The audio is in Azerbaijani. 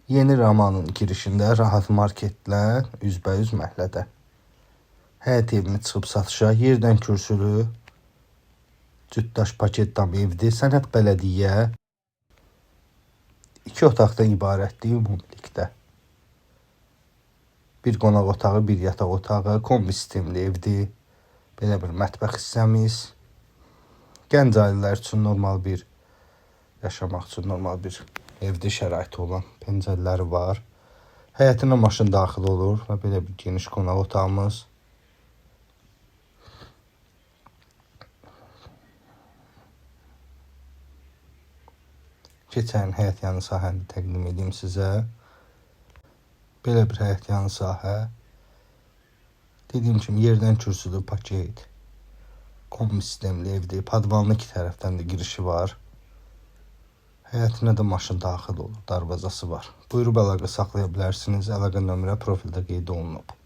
Yeni romanın girişində rahat marketlə üzbəyüz məhəllədə. Həyət evimi çıxıb satışa, yerdən kürsülü, cütdaş paket dam evdir, sənət bələdiyyə, 2 otaqdan ibarətdir ümumilikdə. Bir qonaq otağı, bir yataq otağı, kombi sistemli evdir. Belə bir mətbəx hissəmiz. Gənc ailələr üçün normal bir, yaşamaq üçün normal bir evdə şəraiti olan pəncərələri var. Həyətinə maşın daxil olur və belə bir geniş qonaq otağımız. Keçən həyət yanı sahəni təqdim edeyim sizə. Belə bir həyət yanı sahə. Dediyim kimi yerdən kürsülü paket. Kombi sistemli evdir. Padvalın iki tərəfdən də girişi var. Həyətinə də maşın daxil olur. Darvazası var. Buyurub əlaqə saxlaya bilərsiniz. Əlaqə nömrə profildə qeyd olunub.